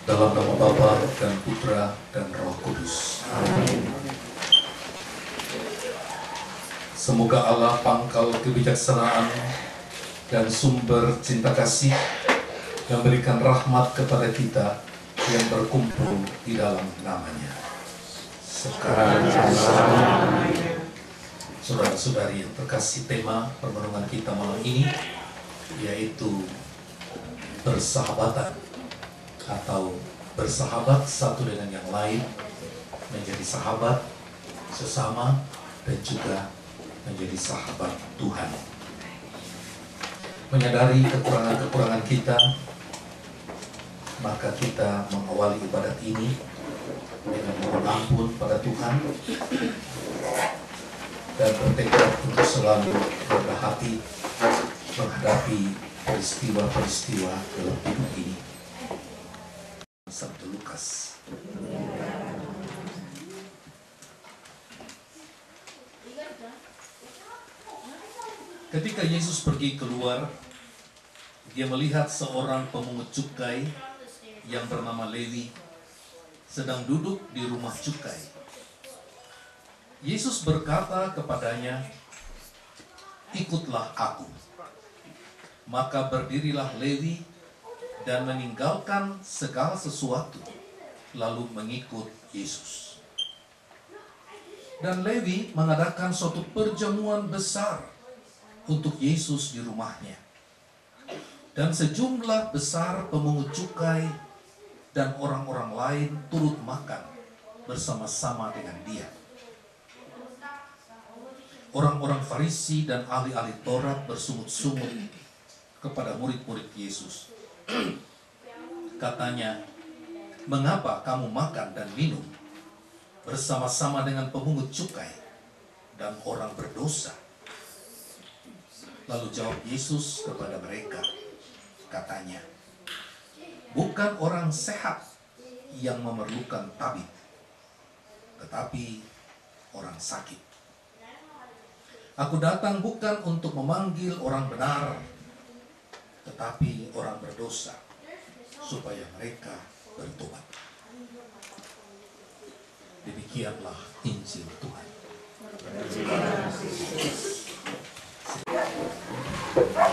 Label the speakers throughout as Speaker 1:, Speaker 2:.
Speaker 1: Dalam nama Bapa dan Putra dan Roh Kudus. Amin. Semoga Allah, pangkal kebijaksanaan dan sumber cinta kasih, yang berikan rahmat kepada kita yang berkumpul di dalam namanya, sekarang saudara-saudari yang terkasih, tema permenungan kita malam ini yaitu persahabatan, atau bersahabat satu dengan yang lain, menjadi sahabat sesama, dan juga menjadi sahabat Tuhan. Menyadari kekurangan-kekurangan kita, maka kita mengawali ibadat ini dengan mohon ampun pada Tuhan dan bertekad untuk selalu rendah hati menghadapi peristiwa-peristiwa dalam hidup ini. Sabtu Lukas. Ketika Yesus pergi keluar, dia melihat seorang pemungut cukai yang bernama Lewi sedang duduk di rumah cukai. Yesus berkata kepadanya, "Ikutlah aku." Maka berdirilah Lewi dan meninggalkan segala sesuatu, lalu mengikut Yesus. Dan Lewi mengadakan suatu perjamuan besar untuk Yesus di rumahnya. Dan sejumlah besar pemungut cukai dan orang-orang lain turut makan bersama-sama dengan dia. Orang-orang Farisi dan ahli-ahli Taurat bersungut-sungut kepada murid-murid Yesus. Katanya, "Mengapa kamu makan dan minum bersama-sama dengan pemungut cukai dan orang berdosa?" Lalu jawab Yesus kepada mereka, katanya, "Bukan orang sehat yang memerlukan tabib, tetapi orang sakit. Aku datang bukan untuk memanggil orang benar, tetapi orang berdosa, supaya mereka bertobat." Demikianlah Injil Tuhan.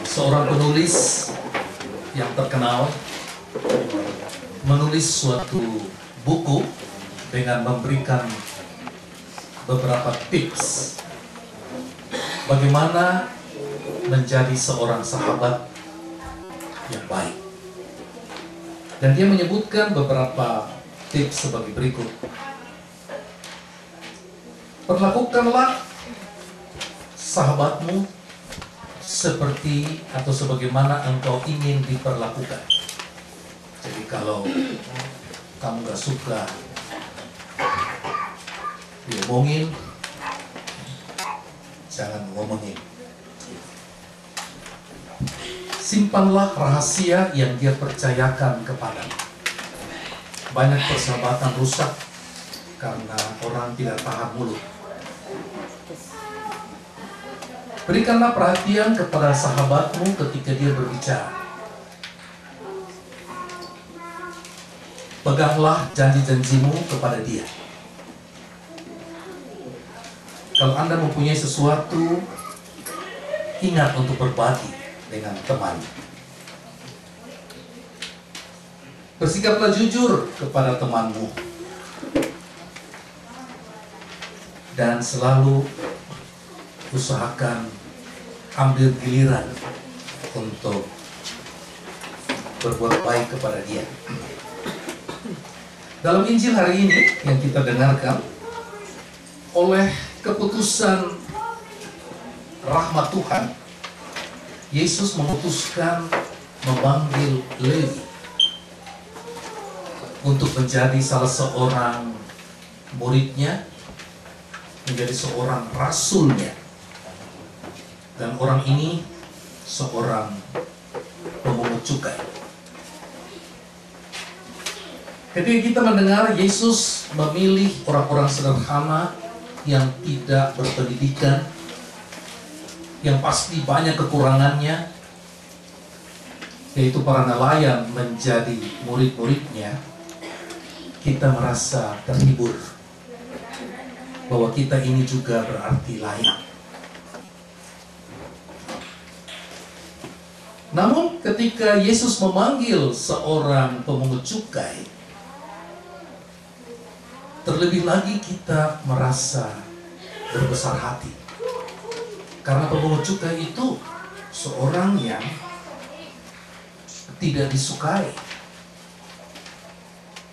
Speaker 1: Seorang penulis yang terkenal menulis suatu buku dengan memberikan beberapa tips bagaimana menjadi seorang sahabat yang baik. Dan dia menyebutkan beberapa tips sebagai berikut. Perlakukanlah sahabatmu seperti atau sebagaimana engkau ingin diperlakukan. Jadi kalau kamu gak suka diomongin, jangan ngomongin. Simpanlah rahasia yang dia percayakan kepadamu. Banyak persahabatan rusak karena orang tidak tahan mulut. Berikanlah perhatian kepada sahabatmu ketika dia berbicara. Peganglah janji-janjimu kepada dia. Kalau Anda mempunyai sesuatu, ingat untuk berbagi dengan teman. Bersikaplah jujur kepada temanmu. Dan selalu usahakan ambil giliran untuk berbuat baik kepada dia. Dalam Injil hari ini yang kita dengarkan, oleh keputusan rahmat Tuhan, Yesus memutuskan memanggil Lewi untuk menjadi salah seorang muridnya, menjadi seorang rasulnya. Dan orang ini seorang pemungut cukai. Ketika kita mendengar Yesus memilih orang-orang sederhana yang tidak berpendidikan, yang pasti banyak kekurangannya, yaitu para nelayan menjadi murid-muridnya, kita merasa terhibur bahwa kita ini juga berarti layak. Namun ketika Yesus memanggil seorang pemungut cukai, terlebih lagi kita merasa berbesar hati. Karena pemungut cukai itu seorang yang tidak disukai.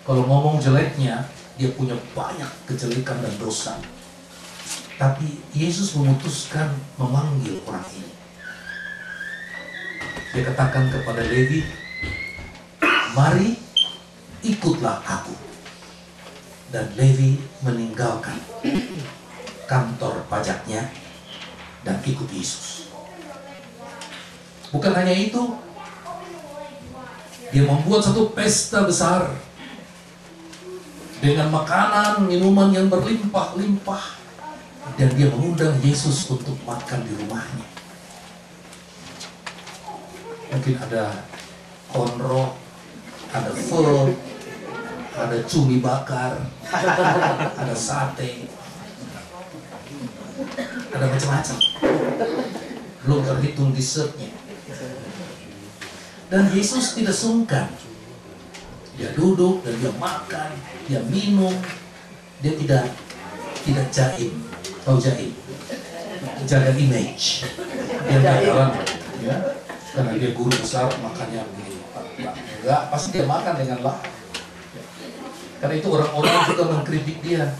Speaker 1: Kalau ngomong jeleknya, dia punya banyak kejelekan dan dosa. Tapi Yesus memutuskan memanggil orang ini. Dia katakan kepada Levi, "Mari, ikutlah aku." Dan Levi meninggalkan kantor pajaknya dan ikut Yesus. Bukan hanya itu, dia membuat satu pesta besar dengan makanan, minuman yang berlimpah-limpah, dan dia mengundang Yesus untuk makan di rumahnya. Mungkin ada konro, ada pho, ada cumi bakar, ada sate, ada macam-macam. Belum terhitung dessertnya. Dan Yesus tidak sungkan. Dia duduk dan dia makan, dia minum, dia tidak jaim. Tahu jaim? Jaga image. Dia nggak jalan, ya. Karena dia guru besar, makannya begini. Enggak, pasti dia makan dengan lahap. Karena itu orang-orang juga mengkritik dia.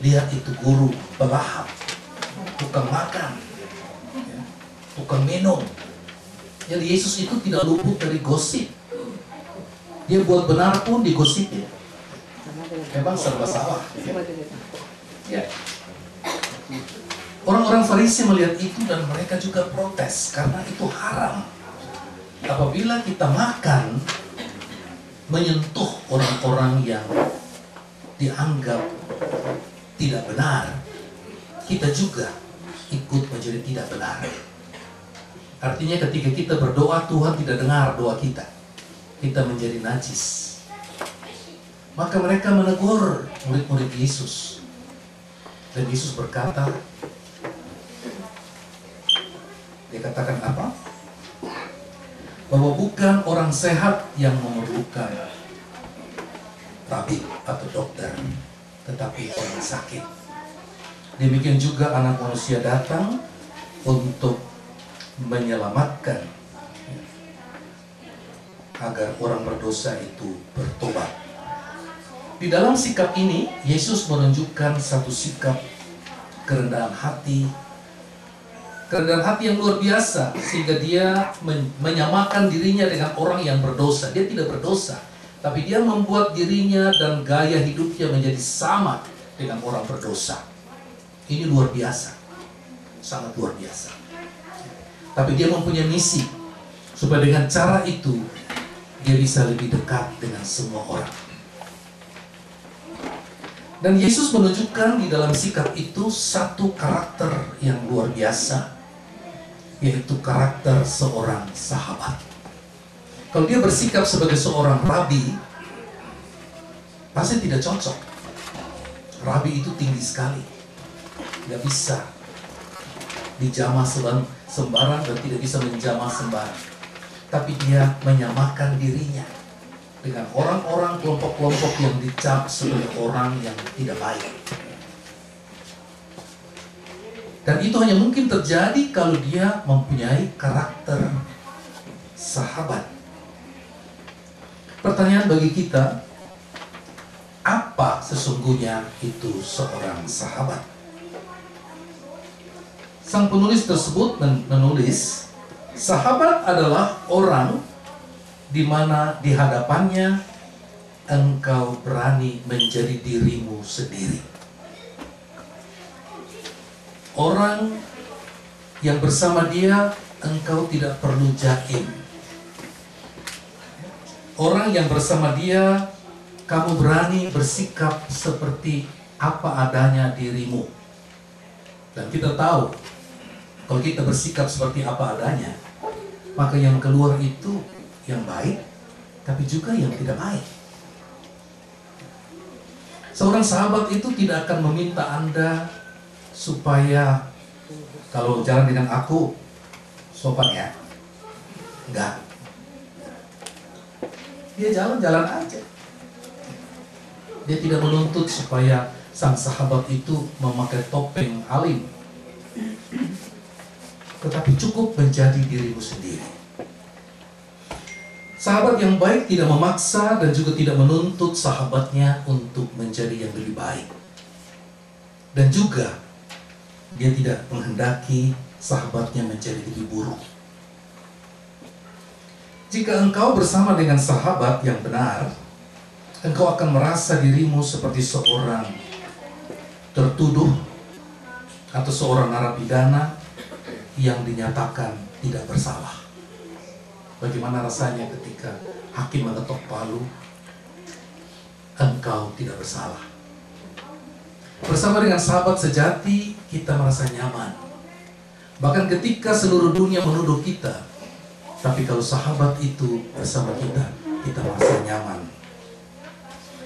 Speaker 1: Lihat itu guru pelahap, tukang makan, ya, tukang minum. Jadi Yesus itu tidak luput dari gosip. Dia buat benar pun digosipin. Memang serba salah. Ya. Orang-orang Farisi melihat itu dan mereka juga protes karena itu haram. Apabila kita makan menyentuh orang-orang yang dianggap tidak benar, kita juga ikut menjadi tidak benar. Artinya ketika kita berdoa, Tuhan tidak dengar doa kita. Kita menjadi najis. Maka mereka menegur murid-murid Yesus. Dan Yesus berkata, dia katakan apa? Bahwa bukan orang sehat yang memerlukan tabib atau dokter, tetapi orang sakit. Demikian juga Anak Manusia datang untuk menyelamatkan, agar orang berdosa itu bertobat. Di dalam sikap ini, Yesus menunjukkan satu sikap kerendahan hati yang luar biasa, sehingga dia menyamakan dirinya dengan orang yang berdosa. Dia tidak berdosa, tapi dia membuat dirinya dan gaya hidupnya menjadi sama dengan orang berdosa. Ini luar biasa, sangat luar biasa. Tapi dia mempunyai misi, supaya dengan cara itu dia bisa lebih dekat dengan semua orang. Dan Yesus menunjukkan di dalam sikap itu satu karakter yang luar biasa, yaitu karakter seorang sahabat. Kalau dia bersikap sebagai seorang rabi, pasti tidak cocok. Rabi itu tinggi sekali, tidak bisa dijamah sembarang dan tidak bisa menjamah sembarang. Tapi dia menyamakan dirinya dengan orang-orang kelompok-kelompok yang dicap sebagai orang yang tidak baik. Dan itu hanya mungkin terjadi kalau dia mempunyai karakter sahabat. Pertanyaan bagi kita, apa sesungguhnya itu seorang sahabat? Sang penulis tersebut menulis, sahabat adalah orang di mana di hadapannya engkau berani menjadi dirimu sendiri. Orang yang bersama dia engkau tidak perlu jaim. Orang yang bersama dia kamu berani bersikap seperti apa adanya dirimu. Dan kita tahu, kalau kita bersikap seperti apa adanya, maka yang keluar itu yang baik, tapi juga yang tidak baik. Seorang sahabat itu tidak akan meminta Anda supaya kalau jalan dengan aku sopan ya. Enggak. Dia jalan-jalan aja. Dia tidak menuntut supaya sang sahabat itu memakai topeng alim. Tetapi cukup menjadi dirimu sendiri. Sahabat yang baik tidak memaksa dan juga tidak menuntut sahabatnya untuk menjadi yang lebih baik. Dan juga dia tidak menghendaki sahabatnya menjadi lebih buruk. Jika engkau bersama dengan sahabat yang benar, engkau akan merasa dirimu seperti seorang tertuduh atau seorang narapidana yang dinyatakan tidak bersalah. Bagaimana rasanya ketika hakim mengetok palu, engkau tidak bersalah. Bersama dengan sahabat sejati, kita merasa nyaman. Bahkan ketika seluruh dunia menuduh kita, tapi kalau sahabat itu bersama kita, kita merasa nyaman.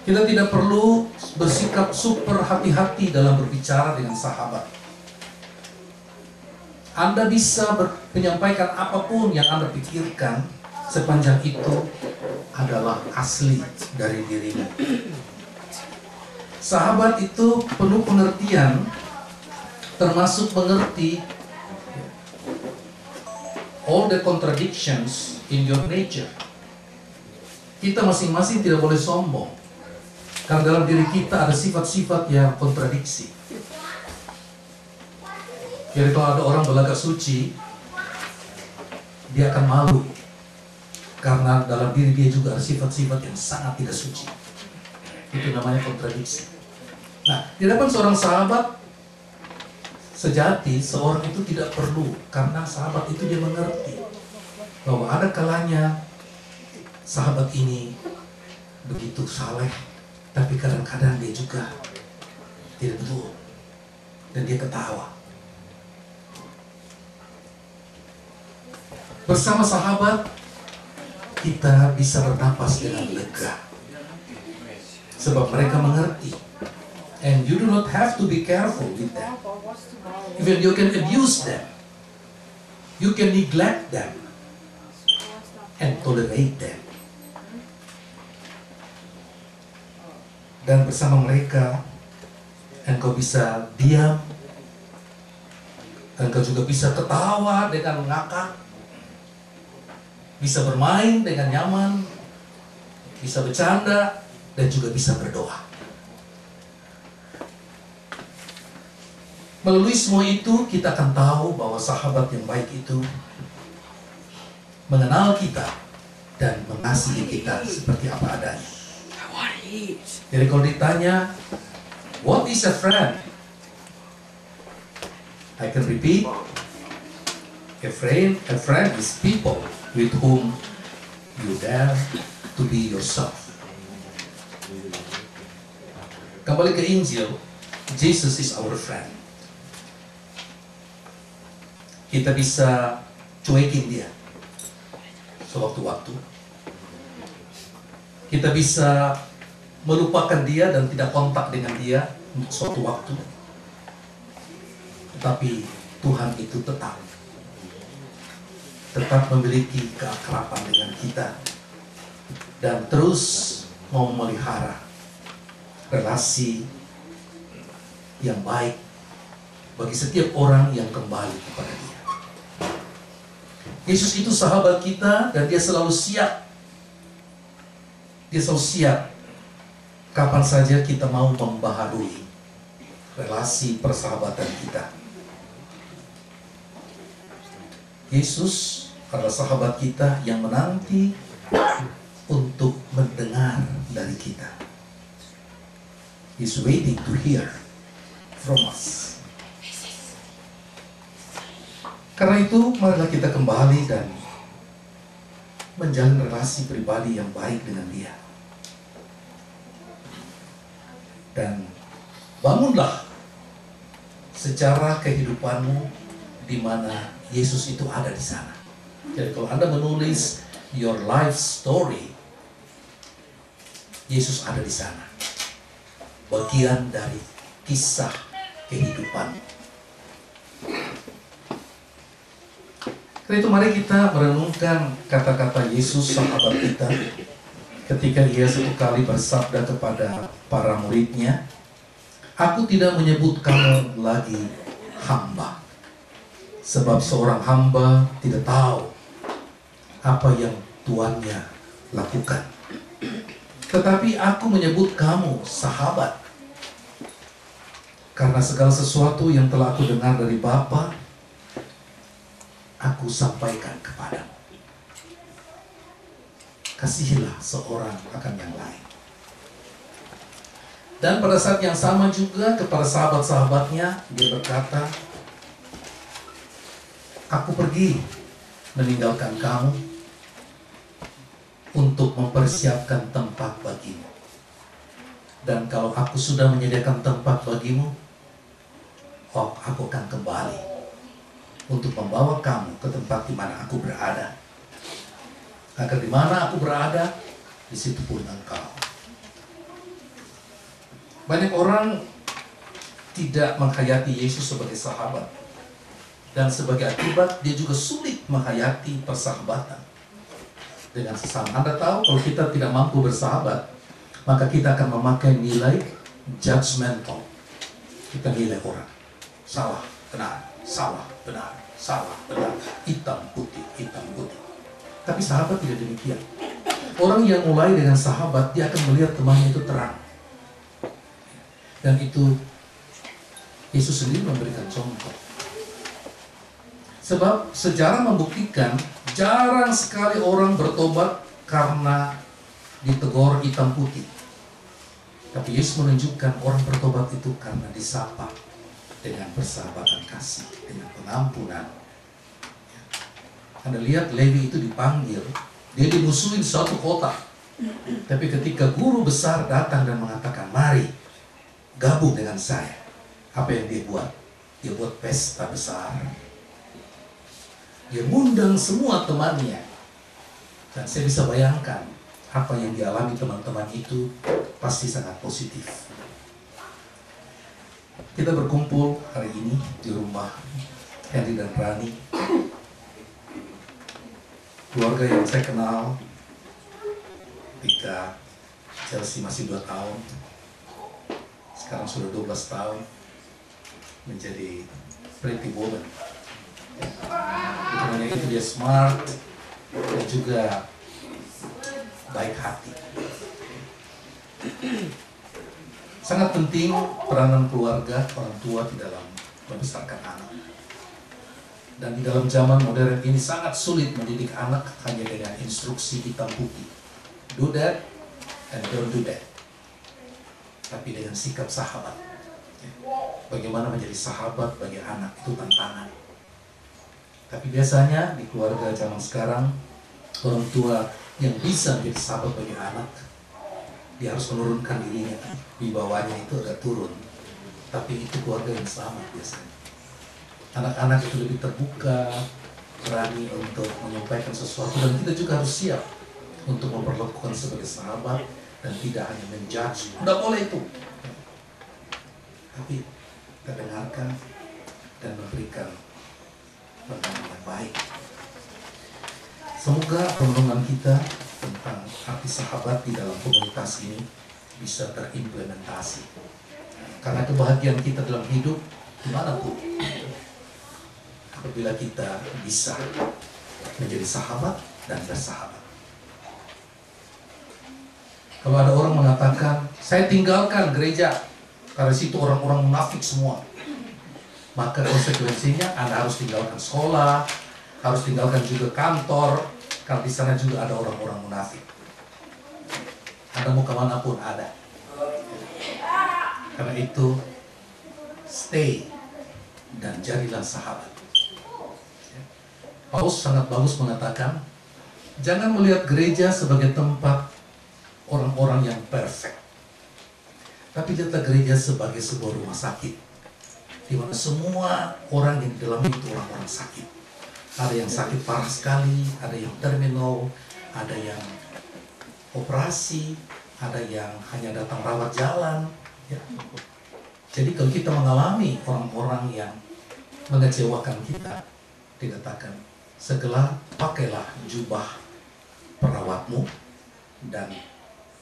Speaker 1: Kita tidak perlu bersikap super hati-hati dalam berbicara dengan sahabat. Anda bisa menyampaikan apapun yang Anda pikirkan sepanjang itu adalah asli dari dirimu. Sahabat itu penuh pengertian, termasuk mengerti all the contradictions in your nature. Kita masing-masing tidak boleh sombong, karena dalam diri kita ada sifat-sifat yang kontradiksi. Jadi kalau ada orang berlagak suci, dia akan malu, karena dalam diri dia juga ada sifat-sifat yang sangat tidak suci. Itu namanya kontradiksi. Nah, di depan seorang sahabat sejati, seorang itu tidak perlu, karena sahabat itu dia mengerti bahwa ada kalanya sahabat ini begitu saleh, tapi kadang-kadang dia juga tidak betul, dan dia ketawa. Bersama sahabat, kita bisa bernapas dengan lega, sebab mereka mengerti. And you do not have to be careful with them. Even you can abuse them, you can neglect them, and tolerate them. Dan bersama mereka, engkau bisa diam, engkau juga bisa ketawa dengan ngakak, bisa bermain dengan nyaman, bisa bercanda, dan juga bisa berdoa. Melalui semua itu, kita akan tahu bahwa sahabat yang baik itu mengenal kita dan mengasihi kita seperti apa adanya. Jadi kalau ditanya, what is a friend? I can repeat, a friend is people with whom you dare to be yourself. Kembali ke Injil, Jesus is our friend. Kita bisa cuekin dia sewaktu-waktu. Kita bisa melupakan dia dan tidak kontak dengan dia untuk suatu waktu. Tetapi Tuhan itu tetap memiliki keakraban dengan kita dan terus mau memelihara relasi yang baik bagi setiap orang yang kembali kepada Dia. Yesus itu sahabat kita dan Dia selalu siap. Dia selalu siap kapan saja kita mau membaharui relasi persahabatan kita. Yesus adalah sahabat kita yang menanti untuk mendengar dari kita. He's waiting to hear from us. Karena itu, marilah kita kembali dan menjalin relasi pribadi yang baik dengan Dia. Dan bangunlah secara kehidupanmu di mana Yesus itu ada di sana. Jadi kalau Anda menulis your life story, Yesus ada di sana. bagian dari kisah kehidupan. Karena itu mari kita merenungkan kata-kata Yesus sahabat kita ketika ia satu kali bersabda kepada para muridnya, "Aku tidak menyebut kamu lagi hamba, sebab seorang hamba tidak tahu apa yang tuannya lakukan. Tetapi aku menyebut kamu sahabat, karena segala sesuatu yang telah aku dengar dari Bapa, aku sampaikan kepadamu." Kasihilah seorang akan yang lain. Dan pada saat yang sama juga kepada sahabat-sahabatnya, dia berkata, "Aku pergi meninggalkan kamu untuk mempersiapkan tempat bagimu. Dan kalau aku sudah menyediakan tempat bagimu, aku akan kembali untuk membawa kamu ke tempat di mana aku berada. Agar di mana aku berada, di situ pun engkau." Banyak orang tidak menghayati Yesus sebagai sahabat. Dan sebagai akibat, dia juga sulit menghayati persahabatan dengan sesama. Anda tahu, kalau kita tidak mampu bersahabat, maka kita akan memakai nilai judgmental. Kita nilai orang. Salah, benar, salah, benar, salah, benar. Hitam, putih, hitam, putih. Tapi sahabat tidak demikian. Orang yang mulai dengan sahabat, dia akan melihat temannya itu terang. Dan itu Yesus sendiri memberikan contoh. Sebab sejarah membuktikan jarang sekali orang bertobat karena ditegur hitam putih. Tapi Yesus menunjukkan orang bertobat itu karena disapa dengan persahabatan kasih, dengan pengampunan. Anda lihat Lewi itu dipanggil, dia dimusuhin suatu kota. Tapi ketika guru besar datang dan mengatakan, "Mari gabung dengan saya." Apa yang dia buat? Dia buat pesta besar. Dia mengundang semua temannya. Dan saya bisa bayangkan apa yang dialami teman-teman itu pasti sangat positif. Kita berkumpul hari ini di rumah Henry dan Rani, keluarga yang saya kenal ketika Chelsea masih 2 tahun, sekarang sudah 12 tahun, menjadi pretty woman. Bukan hanya itu, dia smart dan juga baik hati. Sangat penting peranan keluarga, orang tua di dalam membesarkan anak. Dan di dalam zaman modern ini sangat sulit mendidik anak hanya dengan instruksi hitam putih. Do that and don't do that. Tapi dengan sikap sahabat. Bagaimana menjadi sahabat bagi anak itu tantangan. Tapi biasanya di keluarga zaman sekarang, orang tua yang bisa menjadi sahabat bagi anak, dia harus menurunkan dirinya. Di bawahnya itu agak turun. Tapi itu keluarga yang selamat biasanya. Anak-anak itu lebih terbuka, berani untuk menyampaikan sesuatu, dan kita juga harus siap untuk memperlakukan sebagai sahabat dan tidak hanya menjudge. Tidak boleh itu. Tapi kita dengarkan dan memberikan pandangan yang baik. Semoga renungan kita tentang arti sahabat di dalam komunitas ini bisa terimplementasi. Karena kebahagiaan kita dalam hidup dimanapun, apabila kita bisa menjadi sahabat dan bersahabat. Kalau ada orang mengatakan, "Saya tinggalkan gereja karena situ orang-orang munafik semua," maka konsekuensinya Anda harus tinggalkan sekolah, harus tinggalkan juga kantor, karena di sana juga ada orang-orang munafik. Anda mau kemanapun ada. Karena itu, stay dan jadilah sahabat. Paulus sangat bagus mengatakan, jangan melihat gereja sebagai tempat orang-orang yang perfect, tapi lihatlah gereja sebagai sebuah rumah sakit, di mana semua orang yang di dalam itu orang-orang sakit. Ada yang sakit parah sekali, ada yang terminal, ada yang operasi, ada yang hanya datang rawat jalan, Ya. Jadi kalau kita mengalami orang-orang yang mengecewakan kita, dikatakan segala pakailah jubah perawatmu dan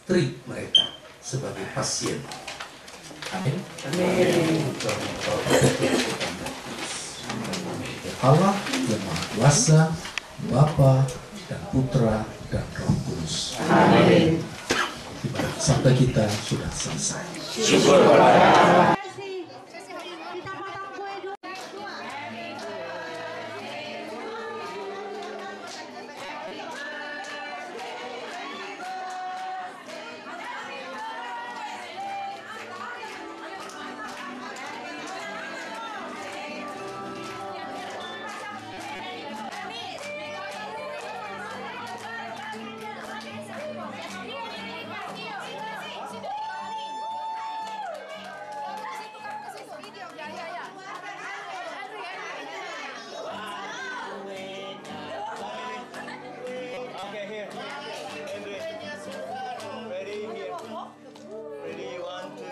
Speaker 1: treat mereka sebagai pasien. Amin. Allah yang Maha Kuasa, Bapa dan Putra dan Roh Kudus. Amin. Sampai kita sudah selesai. Syukur kepada Allah.
Speaker 2: Okay, here. Andre. Ready, here. Ready, 1, 2.